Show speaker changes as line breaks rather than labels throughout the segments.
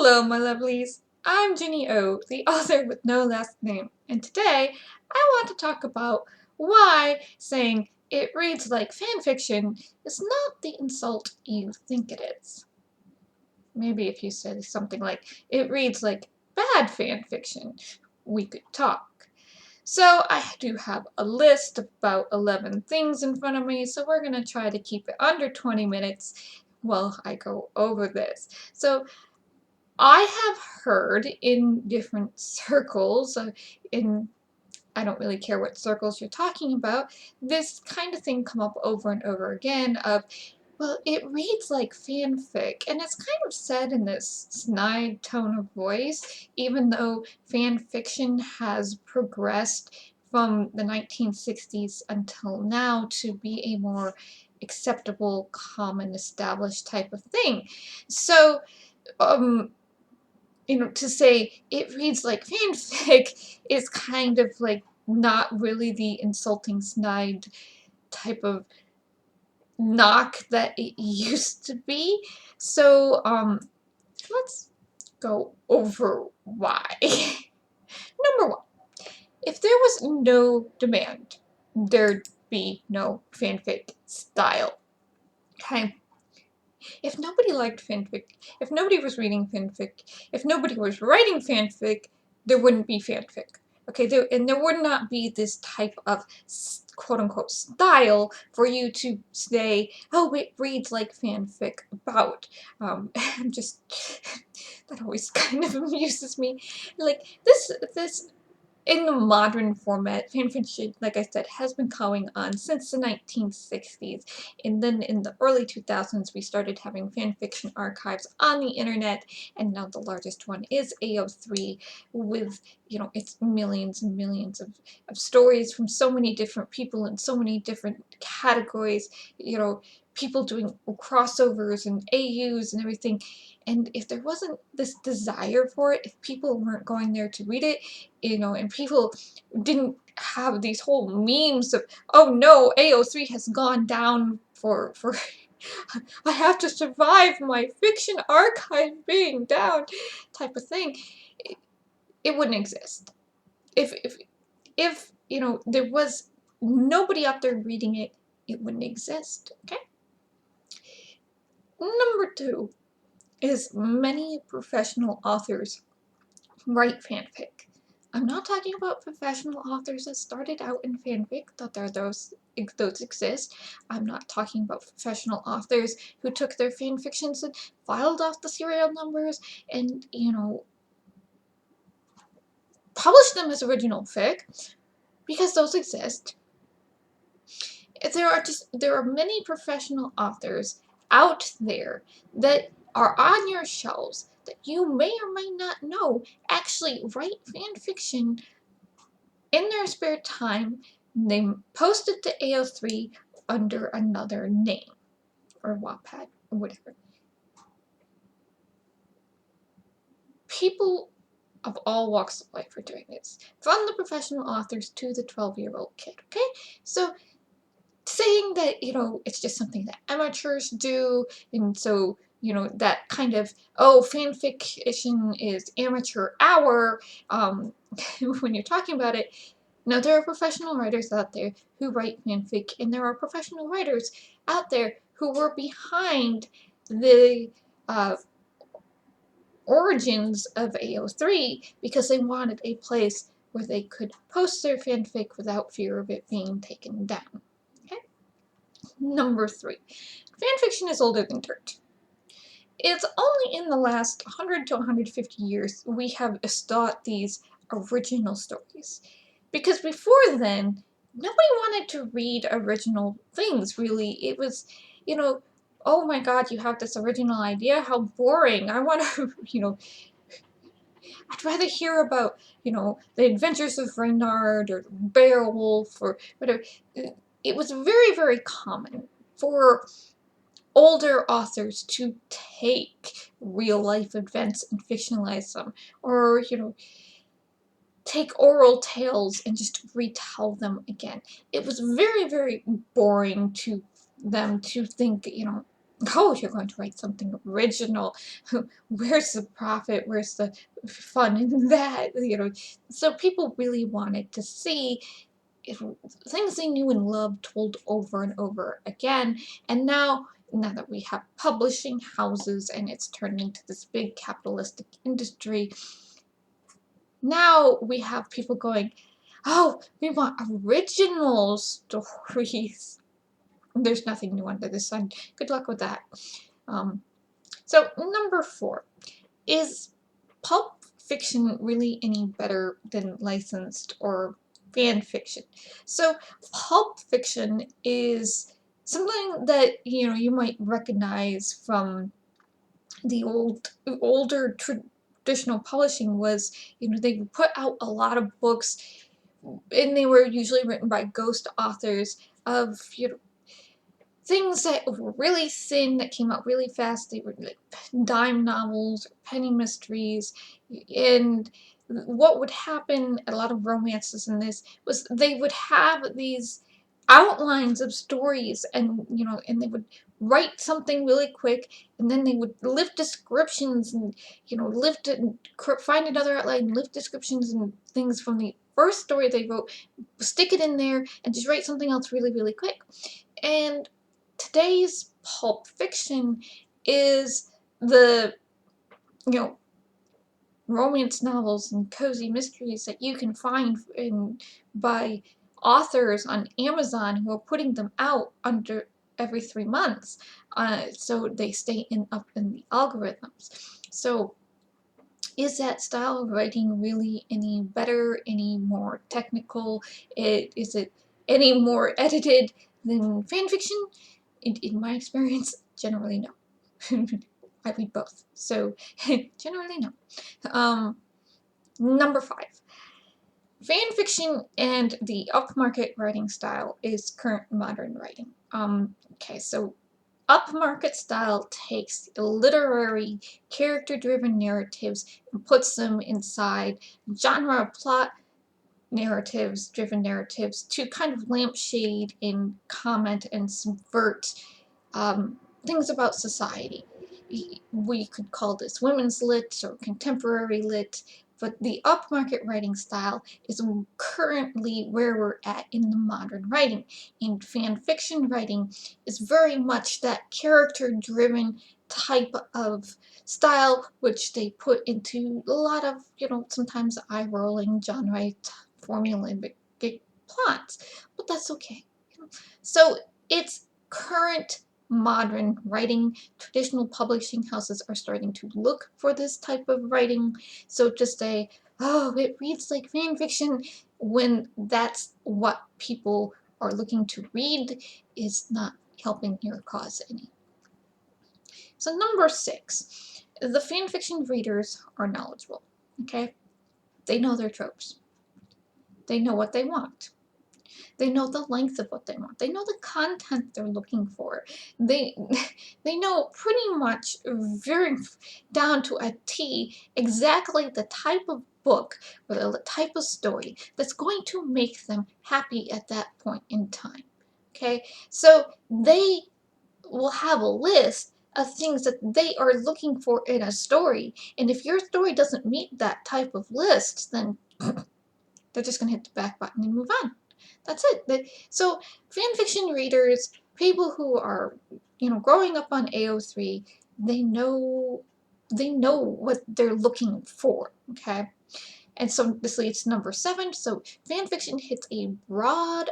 Hello, my lovelies. I'm Ginny O, the author with no last name, and today I want to talk about why saying it reads like fanfiction is not the insult you think it is. Maybe if you said something like, it reads like bad fanfiction, we could talk. So I do have a list of about 11 things in front of me, so we're going to try to keep it under 20 minutes while I go over this. So I have heard in different circles, I don't really care what circles you're talking about, this kind of thing come up over and over again of, well, it reads like fanfic, and it's kind of said in this snide tone of voice, even though fan fiction has progressed from the 1960s until now to be a more acceptable, common, established type of thing. So, to say it reads like fanfic is kind of like not really the insulting snide type of knock that it used to be. So, let's go over why. Number one, if there was no demand, there'd be no fanfic style. Okay? If nobody liked fanfic, if nobody was reading fanfic, if nobody was writing fanfic, there wouldn't be fanfic. Okay, there would not be this type of quote-unquote style for you to say, oh, it reads like fanfic about. I'm just, that always kind of amuses me. Like, this in the modern format, fanfiction, like I said, has been going on since the 1960s. And then in the early 2000s, we started having fanfiction archives on the internet. And now the largest one is AO3 with, it's millions and millions of stories from so many different people in so many different categories, people doing crossovers and AUs and everything. And if there wasn't this desire for it, if people weren't going there to read it, and people didn't have these whole memes of, oh no, AO3 has gone down for I have to survive my fiction archive being down type of thing, it wouldn't exist. If there was nobody out there reading it, it wouldn't exist, okay? Number two is many professional authors write fanfic. I'm not talking about professional authors that started out in fanfic, that those exist. I'm not talking about professional authors who took their fanfictions and filed off the serial numbers and, published them as original fic, because those exist. There are many professional authors out there that are on your shelves that you may or may not know actually write fan fiction in their spare time. They post it to AO3 under another name, or Wattpad, or whatever. People of all walks of life are doing this, from the professional authors to the 12-year-old kid, okay? So saying that, it's just something that amateurs do, and so, that kind of, oh, fanfiction is amateur hour, when you're talking about it. Now, there are professional writers out there who write fanfic, and there are professional writers out there who were behind the origins of AO3 because they wanted a place where they could post their fanfic without fear of it being taken down. Okay? Number three, fanfiction is older than dirt. It's only in the last 100 to 150 years we have sought these original stories. Because before then, nobody wanted to read original things, really. It was, oh my god, you have this original idea? How boring. I want to, I'd rather hear about, the adventures of Reynard or Beowulf or whatever. It was very, very common for older authors to take real-life events and fictionalize them, or, take oral tales and just retell them again. It was very, very boring to them to think, oh, you're going to write something original. Where's the profit? Where's the fun in that? So people really wanted to see if things they knew and loved told over and over again. And now that we have publishing houses and it's turned into this big capitalistic industry, now we have people going, oh, we want original stories. There's nothing new under the sun. Good luck with that. Um, so number 4, is pulp fiction really any better than licensed or fan fiction? So pulp fiction is something that you might recognize from the older traditional publishing. Was they would put out a lot of books, and they were usually written by ghost authors of things that were really thin, that came out really fast. They were like dime novels or penny mysteries. And what would happen, a lot of romances in this, was they would have these outlines of stories, and they would write something really quick, and then they would lift descriptions and lift it and find another outline, lift descriptions and things from the first story they wrote, stick it in there, and just write something else really, really quick. And today's pulp fiction is the romance novels and cozy mysteries that you can find by authors on Amazon who are putting them out under every 3 months, so they stay up in the algorithms. So is that style of writing really any better, any more technical? Is it any more edited than fan fiction? In my experience, generally no. I read both, so generally no. Number 5, fan fiction and the upmarket writing style is current modern writing. Okay, so upmarket style takes literary, character-driven narratives and puts them inside genre plot driven narratives to kind of lampshade and comment and subvert things about society. We could call this women's lit or contemporary lit, but the upmarket writing style is currently where we're at in the modern writing. And fan fiction writing is very much that character-driven type of style, which they put into a lot of, sometimes eye-rolling genre formula and big plots, but that's okay. So it's current modern writing. Traditional publishing houses are starting to look for this type of writing. So to say, oh, it reads like fan fiction, when that's what people are looking to read, is not helping your cause any. So number 6, the fan fiction readers are knowledgeable. Okay, they know their tropes. They know what they want. They know the length of what they want. They know the content they're looking for. They they know pretty much very down to a T exactly the type of book or the type of story that's going to make them happy at that point in time. Okay? So they will have a list of things that they are looking for in a story. And if your story doesn't meet that type of list, then they're just going to hit the back button and move on. That's it. So fan fiction readers, people who are, growing up on AO3, they know what they're looking for. Okay, and so this leads to number 7. So fan fiction hits a broad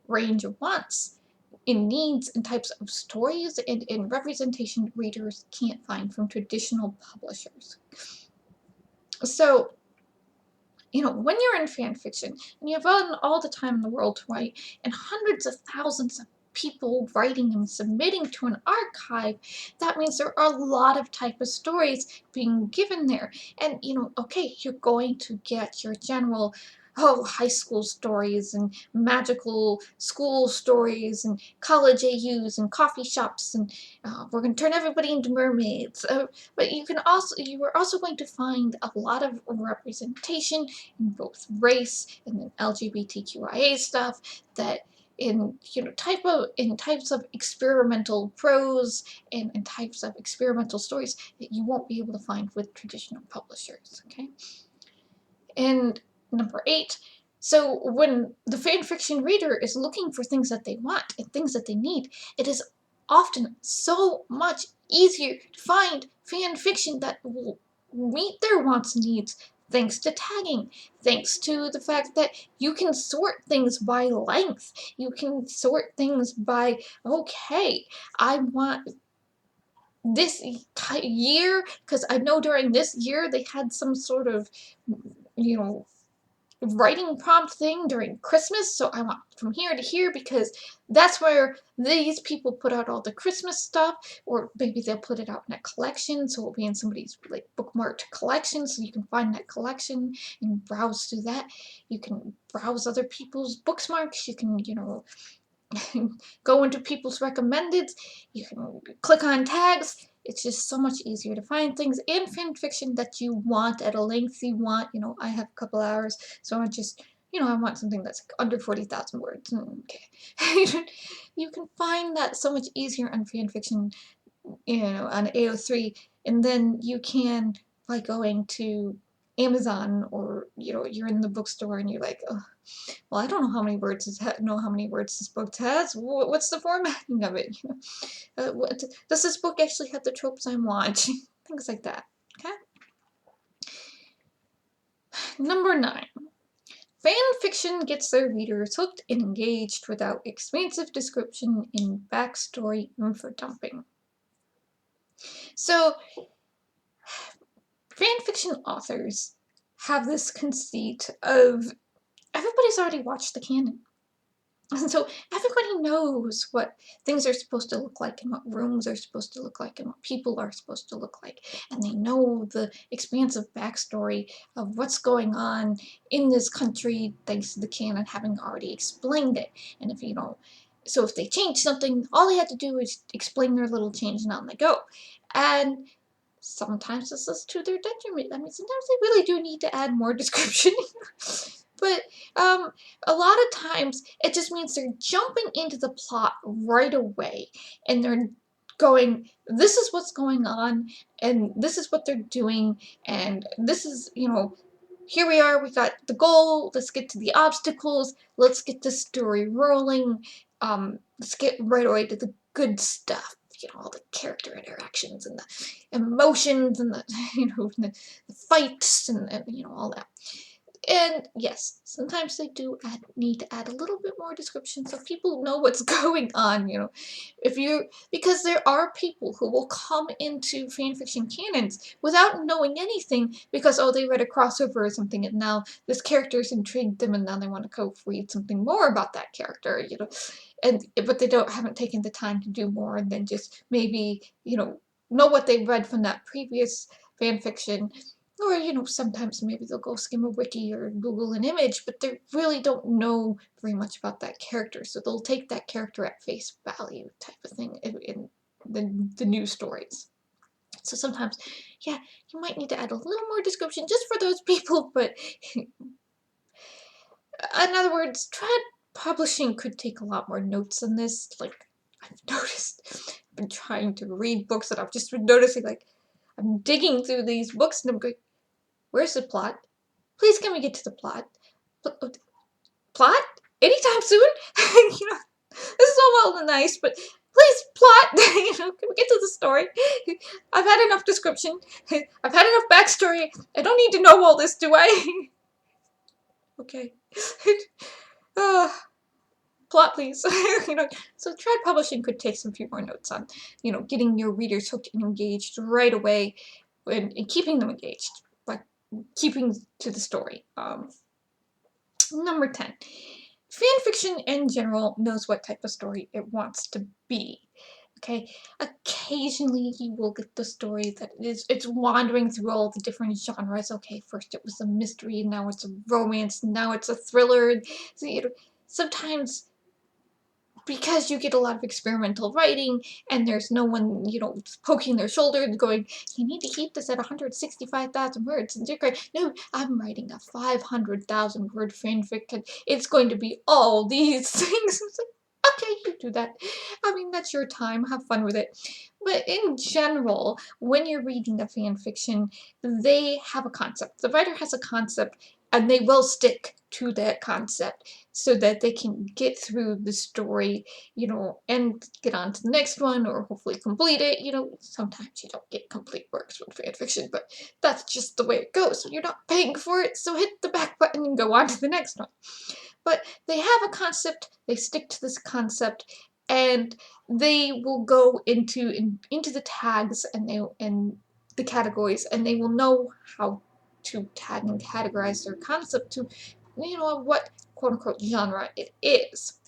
range of wants in needs and types of stories and in representation readers can't find from traditional publishers. So when you're in fan fiction and you have all the time in the world to write and hundreds of thousands of people writing and submitting to an archive, that means there are a lot of type of stories being given there. And, okay, you're going to get your general, high school stories and magical school stories and college AUs and coffee shops and we're going to turn everybody into mermaids. But you are also going to find a lot of representation in both race and then LGBTQIA stuff that in types of experimental prose and in types of experimental stories that you won't be able to find with traditional publishers. Okay, and number 8. So when the fan fiction reader is looking for things that they want and things that they need, it is often so much easier to find fan fiction that will meet their wants and needs, thanks to tagging, thanks to the fact that you can sort things by length. You can sort things by, okay, I want this year, because I know during this year they had some sort of, you know, writing prompt thing during Christmas, so I want from here to here because that's where these people put out all the Christmas stuff, or maybe they'll put it out in a collection, so it'll be in somebody's like bookmarked collection, so you can find that collection and browse through that. You can browse other people's bookmarks. You can, go into people's recommended. You can click on tags. It's just so much easier to find things in fan fiction that you want at a length you want. I have a couple hours, so I just, I want something that's under 40,000 words. Okay. You can find that so much easier on fan fiction, on AO3, and then you can, by going to Amazon, or, you're in the bookstore and you're like, oh, well, I don't know how many words this book has. What's the formatting of it? Does this book actually have the tropes I want? Things like that. Okay. Number 9. Fan fiction gets their readers hooked and engaged without expansive description and backstory info dumping. So, fan fiction authors have this conceit of everybody's already watched the canon. And so everybody knows what things are supposed to look like and what rooms are supposed to look like and what people are supposed to look like. And they know the expansive backstory of what's going on in this country thanks to the canon having already explained it. And so if they change something, all they have to do is explain their little change and on they go. And sometimes this is to their detriment. I mean, sometimes they really do need to add more description. But a lot of times it just means they're jumping into the plot right away, and they're going, this is what's going on, and this is what they're doing, and this is, here we are, we got the goal, let's get to the obstacles, let's get the story rolling, let's get right away to the good stuff. All the character interactions and the emotions and the, the fights and all that. And yes, sometimes they do need to add a little bit more description so people know what's going on, because there are people who will come into fanfiction canons without knowing anything because, they read a crossover or something and now this character's intrigued them and now they want to go read something more about that character, but they haven't taken the time to do more and then just maybe, know what they read from that previous fanfiction. Or, sometimes maybe they'll go skim a wiki or Google an image, but they really don't know very much about that character. So they'll take that character at face value type of thing in the news stories. So sometimes, yeah, you might need to add a little more description just for those people, but in other words, trad publishing could take a lot more notes on this. Like, I've noticed, I've been trying to read books and I've just been noticing, like, I'm digging through these books and I'm going, where's the plot? Please can we get to the plot? Plot? Anytime soon? This is all well and nice, but please, plot! Can we get to the story? I've had enough description. I've had enough backstory. I don't need to know all this, do I? Okay. Plot, please. So trad publishing could take some few more notes on, getting your readers hooked and engaged right away and keeping them engaged. Keeping to the story. Number 10. Fanfiction in general knows what type of story it wants to be. Okay, occasionally you will get the story that it's wandering through all the different genres. Okay, first it was a mystery, now it's a romance, now it's a thriller. So, sometimes because you get a lot of experimental writing and there's no one, poking their shoulder and going, you need to keep this at 165,000 words. And you're going, no, I'm writing a 500,000 word fanfic and it's going to be all these things. It's like, okay, you do that. I mean, that's your time. Have fun with it. But in general, when you're reading a fan fiction, they have a concept. The writer has a concept and they will stick to that concept so that they can get through the story, and get on to the next one or hopefully complete it. Sometimes you don't get complete works with fan fiction, but that's just the way it goes. You're not paying for it, so hit the back button and go on to the next one. But they have a concept, they stick to this concept, and they will go into the tags and the categories, and they will know how to tag and categorize their concept to, what quote-unquote genre it is.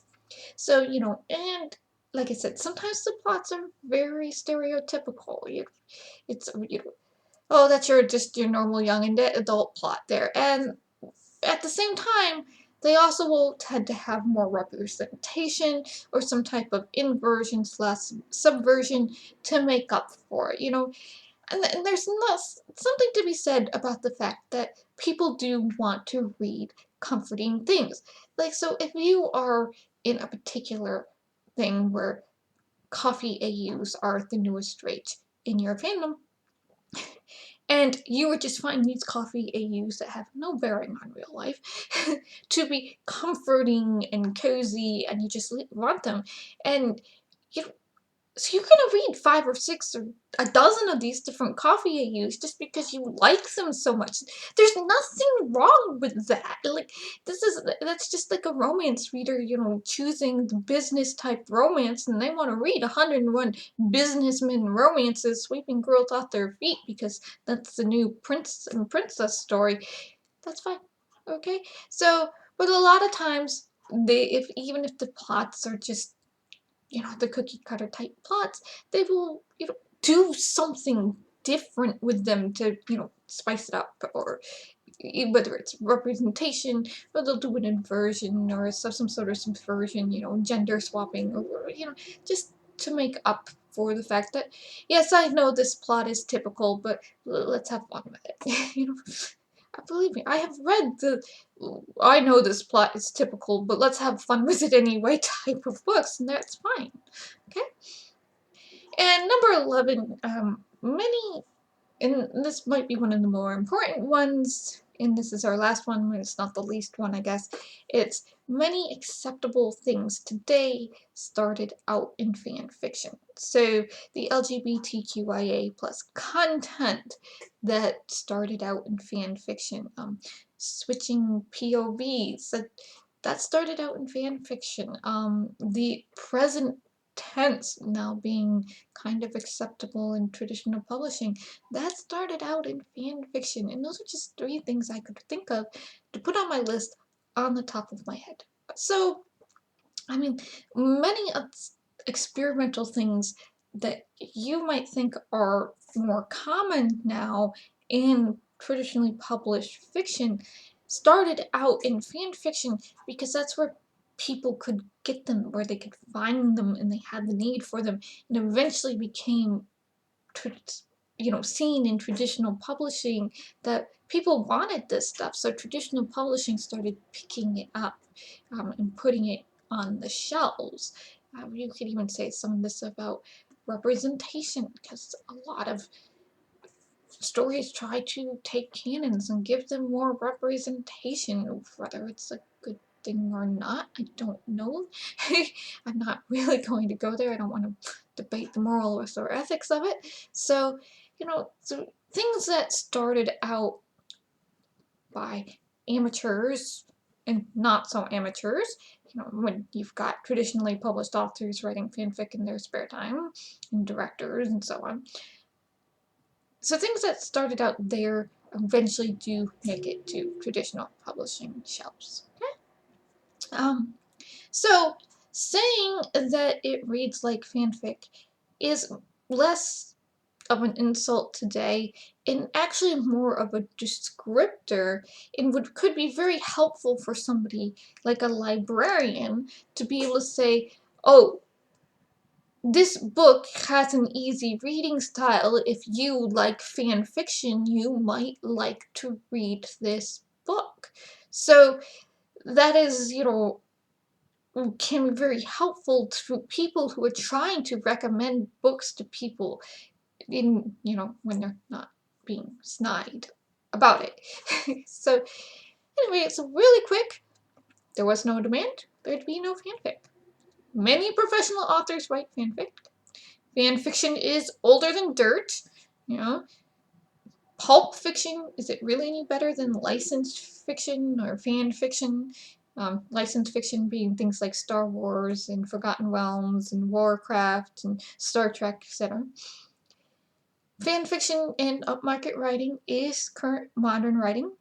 So, and like I said, sometimes the plots are very stereotypical. It's, oh, that's just your normal young and adult plot there. And at the same time, they also will tend to have more representation or some type of inversion slash subversion to make up for it, And there's something to be said about the fact that people do want to read comforting things. Like, so if you are in a particular thing where coffee AUs are the newest rage in your fandom, and you would just find these coffee AUs that have no bearing on real life to be comforting and cozy, and you just want them. And you so you're gonna read 5 or 6 or a dozen of these different coffee AUs just because you like them so much. There's nothing wrong with that. Like, that's just like a romance reader, choosing the business type romance, and they want to read 101 businessmen romances sweeping girls off their feet because that's the new prince and princess story. That's fine. Okay? So, but a lot of times even if the plots are just the cookie cutter type plots, they will, do something different with them to, spice it up, or whether it's representation, or they'll do an inversion or some sort of subversion, gender swapping, or, just to make up for the fact that, yes, I know this plot is typical, but let's have fun with it. Believe me, I have read I know this plot is typical, but let's have fun with it anyway type of books, and that's fine. Okay? And number 11, many, and this might be one of the more important ones, and this is our last one, but it's not the least one, I guess. It's many acceptable things today started out in fan fiction. So the LGBTQIA plus content that started out in fan fiction, switching POVs, that started out in fan fiction. The present tense now being kind of acceptable in traditional publishing, that started out in fan fiction. And those are just 3 things I could think of to put on my list on the top of my head. So, I mean, many experimental things that you might think are more common now in traditionally published fiction started out in fan fiction because that's where people could get them, where they could find them, and they had the need for them, and eventually became seen in traditional publishing that people wanted this stuff. So traditional publishing started picking it up, and putting it on the shelves. You could even say some of this about representation, because a lot of stories try to take canons and give them more representation. Whether it's a good thing or not, I don't know. I'm not really going to go there. I don't want to debate the morals or ethics of it. So, so things that started out by amateurs and not so amateurs, when you've got traditionally published authors writing fanfic in their spare time, and directors and so on. So things that started out there eventually do make it to traditional publishing shelves. Okay? So saying that it reads like fanfic is less of an insult today and actually more of a descriptor, and could be very helpful for somebody like a librarian to be able to say, oh, this book has an easy reading style. If you like fan fiction, you might like to read this book. So that is, can be very helpful to people who are trying to recommend books to people when they're not being snide about it. So anyway, it's really quick. There was no demand. There'd be no fanfic. Many professional authors write fanfic. Fan fiction is older than dirt. Pulp fiction, is it really any better than licensed fiction or fan fiction? Licensed fiction being things like Star Wars and Forgotten Realms and Warcraft and Star Trek, etc. Fan fiction and upmarket writing is current modern writing.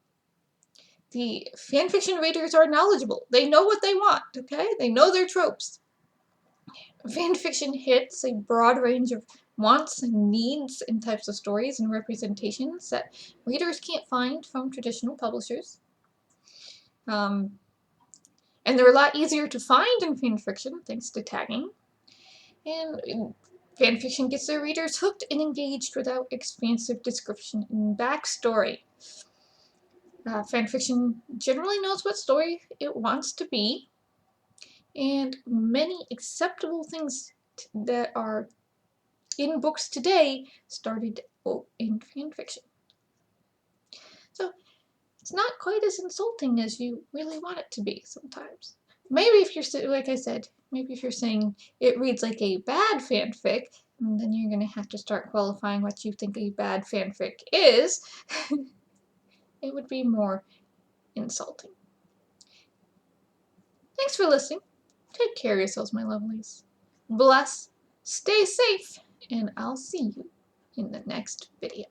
The fan fiction readers are knowledgeable. They know what they want, okay? They know their tropes. Fan fiction hits a broad range of wants and needs and types of stories and representations that readers can't find from traditional publishers. And they're a lot easier to find in fan fiction thanks to tagging. And fan fiction gets their readers hooked and engaged without expansive description and backstory. Fan fiction generally knows what story it wants to be, and many acceptable things that are in books today started in fan fiction. So it's not quite as insulting as you really want it to be sometimes. Maybe if you're, like I said, maybe if you're saying it reads like a bad fanfic, then you're going to have to start qualifying what you think a bad fanfic is. It would be more insulting. Thanks for listening. Take care of yourselves, my lovelies. Bless, stay safe, and I'll see you in the next video.